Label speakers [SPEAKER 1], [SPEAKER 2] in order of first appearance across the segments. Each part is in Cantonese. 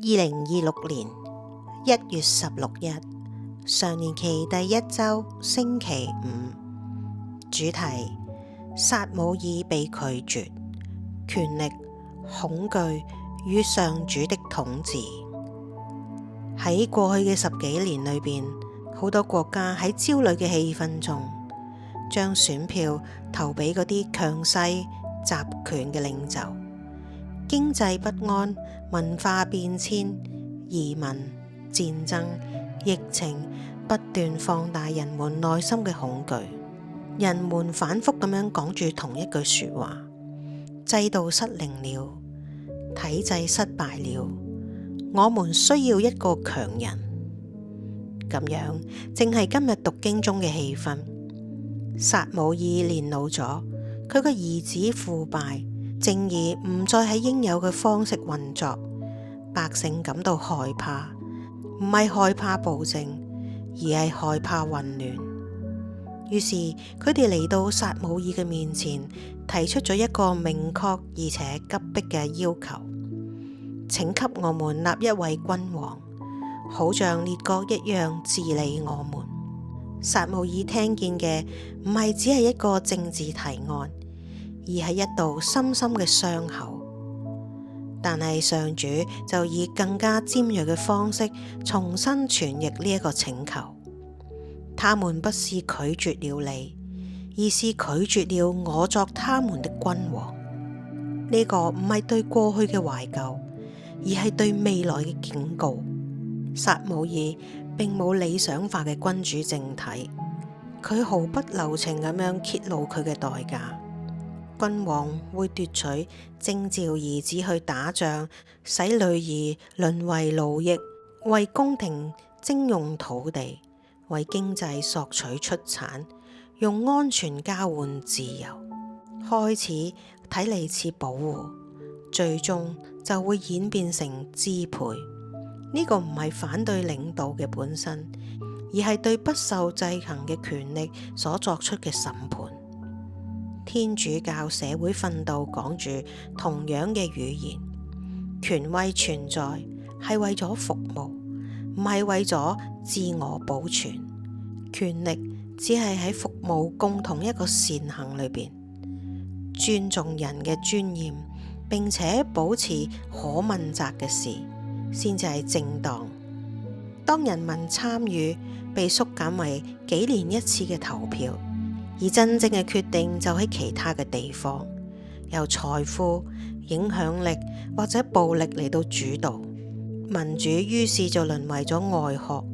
[SPEAKER 1] 2026年1月16日，常年期第一週星期五，主題：撒母耳被拒絕，權力、恐懼與上主的統治。喺過去嘅10幾年裏邊，好多國家喺焦慮嘅氣氛中，將選票投俾嗰啲強勢集權嘅領袖。經濟不安、文化變遷、移民、戰爭、疫情不斷放大人們內心嘅恐懼。人們反覆咁樣講住同一句說話：制度失靈了，體制失敗了，我們需要一個強人。咁樣正係今日讀經中嘅氣氛。撒母耳年老咗，佢個兒子腐敗，正義唔再喺應有嘅方式運作，百姓感到害怕，唔係害怕暴政，而係害怕混亂。於是佢哋嚟到撒母耳嘅面前，提出咗一個明確而且急迫嘅要求：請給我們立一位君王，好像列國一樣治理我們。撒母耳聽見嘅唔係只係一個政治提案，而係一道深深嘅傷口。但係上主就以更加尖銳嘅方式重新傳譯呢一個請求。他們不是拒絕了你，而是拒絕了我作他們的君王。呢個唔係對過去嘅懷舊，而係對未來嘅警告。撒母耳並冇理想化嘅君主政體，佢毫不留情咁樣揭露佢嘅代價。君王會奪取徵召兒子去打仗，使女兒淪為奴役，為宮廷徵用土地，為經濟索取出產，用安全交換自由。開始睇嚟似保護，最終就會演變成支配。呢個唔係反對領導嘅本身，而係對不受制衡嘅權力所作出嘅審判。天主教社會訓導講住同樣嘅語言，權威存在係為咗服務，唔係為咗自我保存。權力只係喺服務共同一個善行裏邊，尊重人嘅尊嚴，並且保持可問責嘅事，先至係正當。當人民參與被縮減為幾年一次嘅投票，而真正嘅決定就喺其他嘅地方，由財富、影響力或者暴力嚟到主導。民主於是就淪為咗外殼，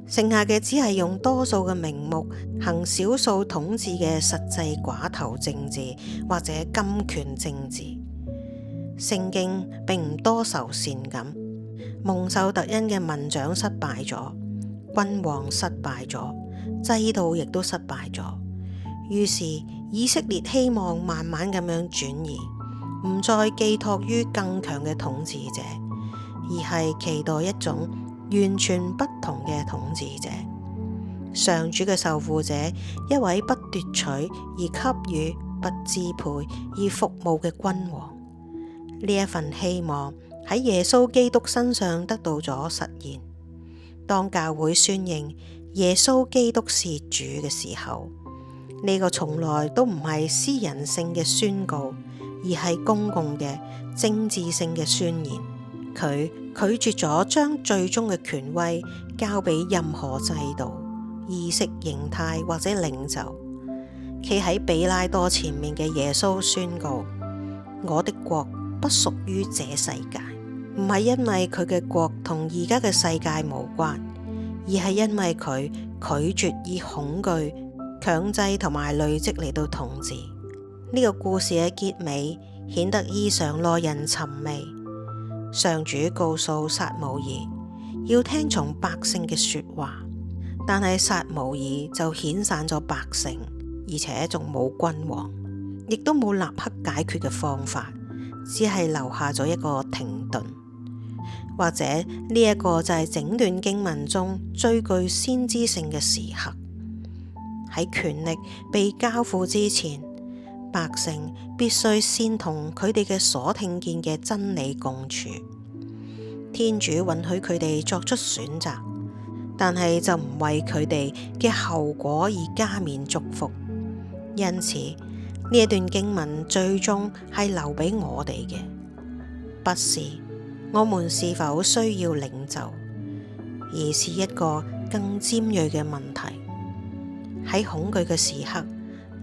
[SPEAKER 1] 剩下嘅只係用多數嘅名目行少數統治嘅實際寡頭政治或者金權政治。聖經並唔多愁善感，蒙受特恩嘅民長失敗咗，君王失敗咗，制度亦都失敗咗。於是以色列希望慢慢咁樣轉移，唔再寄託於更強嘅統治者，而係期待一種完全不同嘅統治者，上主嘅受傅者，一位不奪取而給予、不支配而服務嘅君王。呢一份希望喺耶穌基督身上得到咗實現。當教會宣認耶穌基督是主嘅時候，呢個從來都唔係私人性嘅宣告，而係公共嘅政治性嘅宣言。佢拒絕咗將最終嘅權威交俾任何制度、意識形態或者領袖。企喺比拉多前面嘅耶穌宣告：我的國不屬於這世界。唔係因為佢嘅國同而家嘅世界無關，而係因為佢拒絕以恐懼、強制同埋累積嚟到統治。呢個故事嘅結尾顯得異常耐人尋味。上主告訴撒母耳要聽從百姓嘅說話，但係撒母耳就遣散咗百姓，而且仲冇君王，亦都冇立刻解決嘅方法，只係留下咗一個停頓。或者呢一個就係整段經文中最具先知性嘅時刻。喺權力被交付之前，百姓必須先同佢哋嘅所聽見嘅真理共處。天主允許佢哋作出選擇，但係就唔為佢哋嘅後果而加冕祝福。因此呢一段經文最終係留俾我哋嘅，不是我們是否需要領袖，而是一個更尖銳嘅問題。喺恐懼嘅時刻，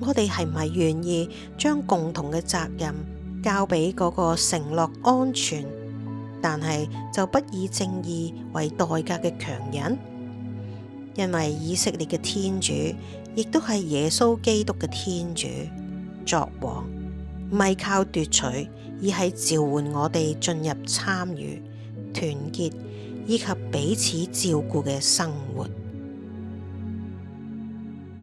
[SPEAKER 1] 我哋係唔係願意將共同嘅責任交俾嗰個承諾安全，但係就不以正義為代價嘅強人？因為以色列嘅天主亦都係耶穌基督嘅天主，作王唔係靠奪取，而係召喚我哋進入參與、團結以及彼此照顧嘅生活。